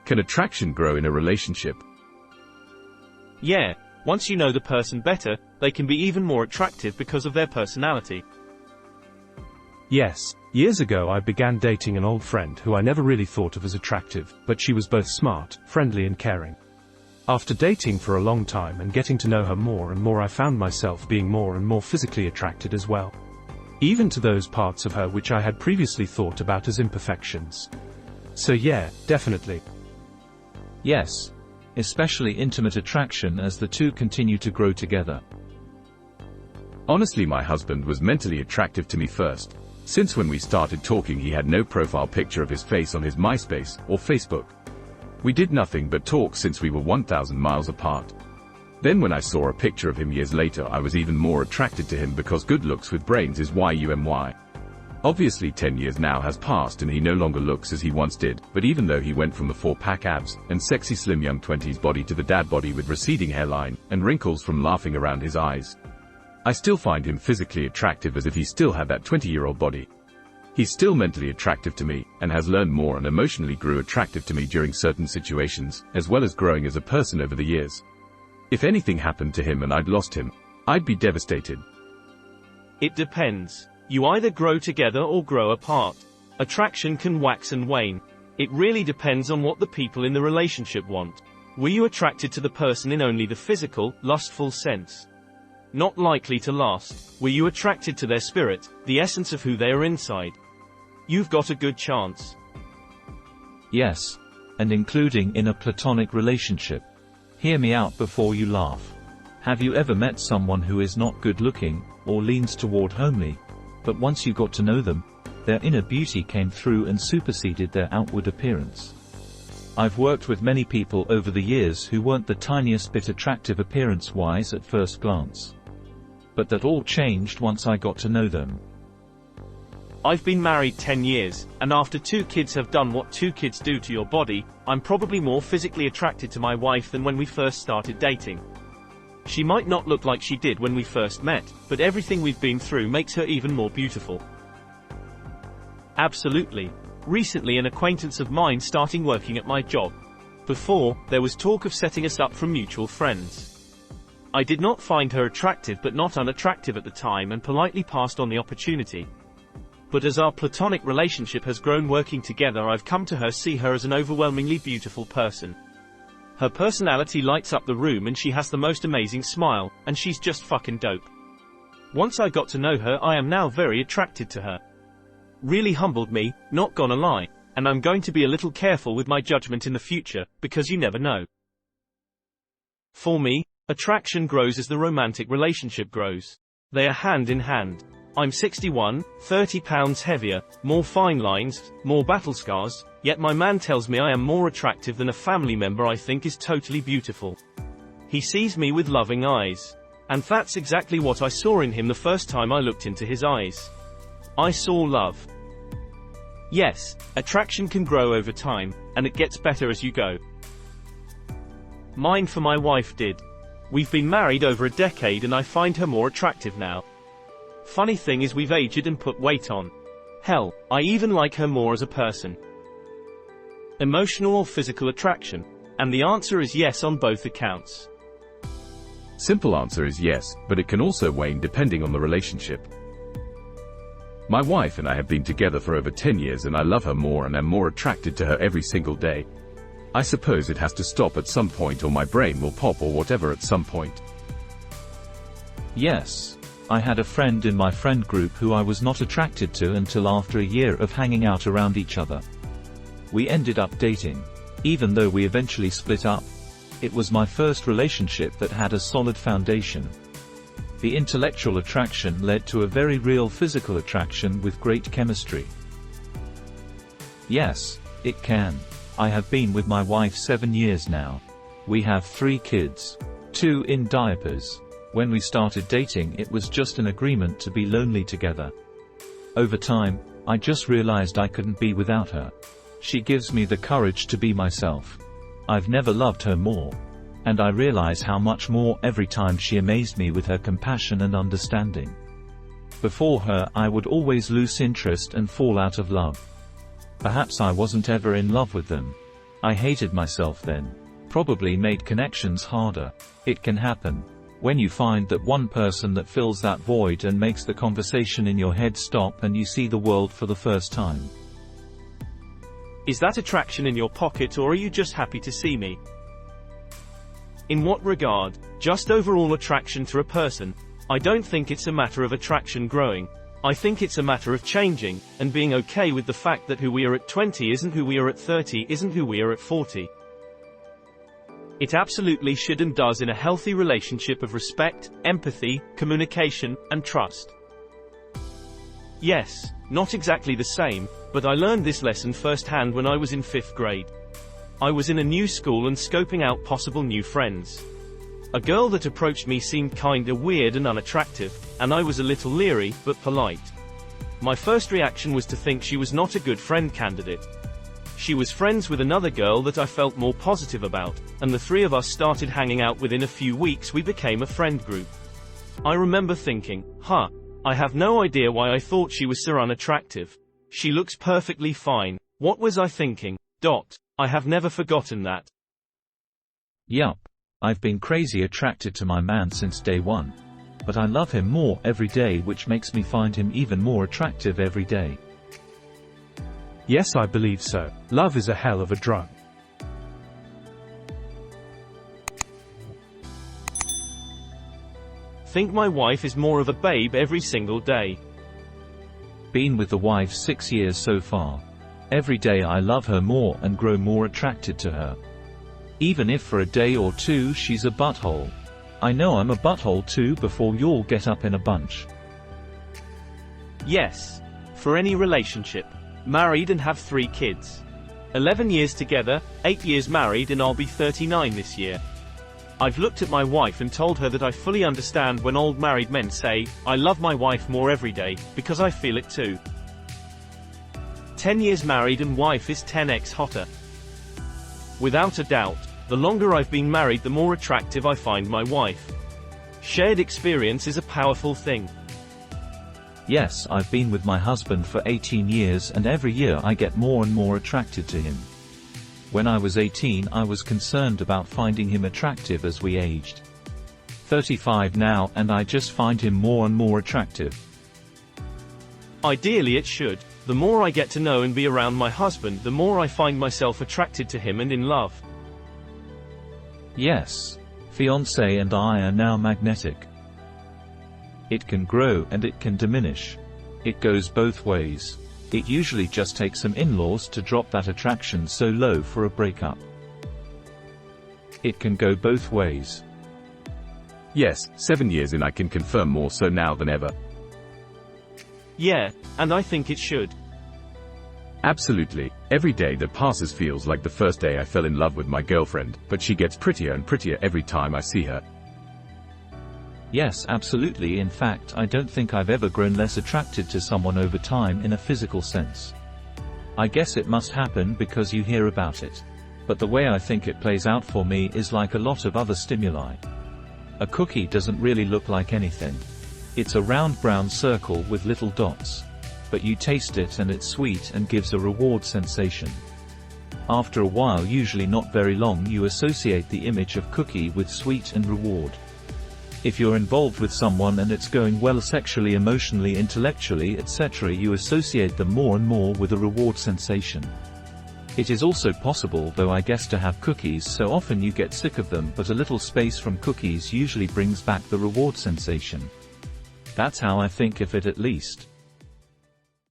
Can attraction grow in a relationship? Yeah, once you know the person better, they can be even more attractive because of their personality. Yes, years ago I began dating an old friend who I never really thought of as attractive, but she was both smart, friendly and caring. After dating for a long time and getting to know her more and more, I found myself being more and more physically attracted as well. Even to those parts of her which I had previously thought about as imperfections. So yeah, definitely. Yes. Especially intimate attraction as the two continue to grow together. Honestly, my husband was mentally attractive to me first. Since when we started talking, he had no profile picture of his face on his MySpace or Facebook. We did nothing but talk since we were 1,000 miles apart. Then when I saw a picture of him years later, I was even more attracted to him because good looks with brains is YUMY. Obviously 10 years now has passed and he no longer looks as he once did, but even though he went from the 4-pack abs and sexy slim young 20s body to the dad body with receding hairline and wrinkles from laughing around his eyes, I still find him physically attractive as if he still had that 20-year-old body. He's still mentally attractive to me, and has learned more and emotionally grew attractive to me during certain situations, as well as growing as a person over the years. If anything happened to him and I'd lost him, I'd be devastated. It depends. You either grow together or grow apart. Attraction can wax and wane. It really depends on what the people in the relationship want. Were you attracted to the person in only the physical, lustful sense? Not likely to last. Were you attracted to their spirit, the essence of who they are inside? You've got a good chance. Yes. And including in a platonic relationship. Hear me out before you laugh. Have you ever met someone who is not good looking, or leans toward homely, but once you got to know them, their inner beauty came through and superseded their outward appearance? I've worked with many people over the years who weren't the tiniest bit attractive appearance-wise at first glance. But that all changed once I got to know them. I've been married 10 years, and after 2 kids have done what 2 kids do to your body, I'm probably more physically attracted to my wife than when we first started dating. She might not look like she did when we first met, but everything we've been through makes her even more beautiful. Absolutely. Recently an acquaintance of mine starting working at my job. Before, there was talk of setting us up from mutual friends. I did not find her attractive but not unattractive at the time and politely passed on the opportunity. But as our platonic relationship has grown working together, I've come to see her as an overwhelmingly beautiful person. Her personality lights up the room and she has the most amazing smile, and she's just fucking dope. Once I got to know her, I am now very attracted to her. Really humbled me, not gonna lie, and I'm going to be a little careful with my judgment in the future, because you never know. For me, attraction grows as the romantic relationship grows. They are hand in hand. I'm 61, 30 pounds heavier, more fine lines, more battle scars, yet my man tells me I am more attractive than a family member I think is totally beautiful. He sees me with loving eyes. And that's exactly what I saw in him the first time I looked into his eyes. I saw love. Yes, attraction can grow over time, and it gets better as you go. Mine for my wife did. We've been married over a decade and I find her more attractive now. Funny thing is we've aged and put weight on. Hell, I even like her more as a person. Emotional or physical attraction? And the answer is yes on both accounts. Simple answer is yes, but it can also wane depending on the relationship. My wife and I have been together for over 10 years and I love her more and am more attracted to her every single day. I suppose it has to stop at some point or my brain will pop or whatever at some point. Yes. I had a friend in my friend group who I was not attracted to until after a year of hanging out around each other. We ended up dating. Even though we eventually split up. It was my first relationship that had a solid foundation. The intellectual attraction led to a very real physical attraction with great chemistry. Yes, it can. I have been with my wife 7 years now. We have 3 kids. 2 in diapers. When we started dating, it was just an agreement to be lonely together. Over time, I just realized I couldn't be without her. She gives me the courage to be myself. I've never loved her more. And I realize how much more every time she amazed me with her compassion and understanding. Before her, I would always lose interest and fall out of love. Perhaps I wasn't ever in love with them. I hated myself then. Probably made connections harder. It can happen. When you find that one person that fills that void and makes the conversation in your head stop and you see the world for the first time. Is that attraction in your pocket, or are you just happy to see me? In what regard? Just overall attraction to a person. I don't think it's a matter of attraction growing. I think it's a matter of changing, and being okay with the fact that who we are at 20 isn't who we are at 30, isn't who we are at 40. It absolutely should and does in a healthy relationship of respect, empathy, communication, and trust. Yes, not exactly the same, but I learned this lesson firsthand when I was in 5th grade. I was in a new school and scoping out possible new friends. A girl that approached me seemed kinda weird and unattractive, and I was a little leery, but polite. My first reaction was to think she was not a good friend candidate. She was friends with another girl that I felt more positive about, and the three of us started hanging out. Within a few weeks we became a friend group. I remember thinking, I have no idea why I thought she was so unattractive. She looks perfectly fine. What was I thinking? I have never forgotten that. Yup. I've been crazy attracted to my man since day one. But I love him more every day, which makes me find him even more attractive every day. Yes, I believe so. Love is a hell of a drug. Think my wife is more of a babe every single day. Been with the wife 6 years so far. Every day I love her more and grow more attracted to her. Even if for a day or two she's a butthole. I know I'm a butthole too before you'll get up in a bunch. Yes. For any relationship. Married and have 3 kids. 11 years together, 8 years married, and I'll be 39 this year. I've looked at my wife and told her that I fully understand when old married men say, I love my wife more every day, because I feel it too. 10 years married and wife is 10x hotter. Without a doubt, the longer I've been married the more attractive I find my wife. Shared experience is a powerful thing. Yes, I've been with my husband for 18 years and every year I get more and more attracted to him. When I was 18 I was concerned about finding him attractive as we aged. 35 now and I just find him more and more attractive. Ideally it should. The more I get to know and be around my husband, the more I find myself attracted to him and in love. Yes. Fiancé and I are now magnetic. It can grow and it can diminish. It goes both ways. It usually just takes some in-laws to drop that attraction so low for a breakup. It can go both ways. Yes, 7 years in I can confirm more so now than ever. Yeah, and I think it should. Absolutely. Every day that passes feels like the first day I fell in love with my girlfriend, but she gets prettier and prettier every time I see her. Yes, absolutely. In fact, I don't think I've ever grown less attracted to someone over time in a physical sense. I guess it must happen because you hear about it. But the way I think it plays out for me is like a lot of other stimuli. A cookie doesn't really look like anything. It's a round brown circle with little dots. But you taste it and it's sweet and gives a reward sensation. After a while, usually not very long, you associate the image of cookie with sweet and reward. If you're involved with someone and it's going well sexually, emotionally, intellectually, etc., you associate them more and more with a reward sensation. It is also possible, though I guess, to have cookies so often you get sick of them, but a little space from cookies usually brings back the reward sensation. That's how I think of it, at least.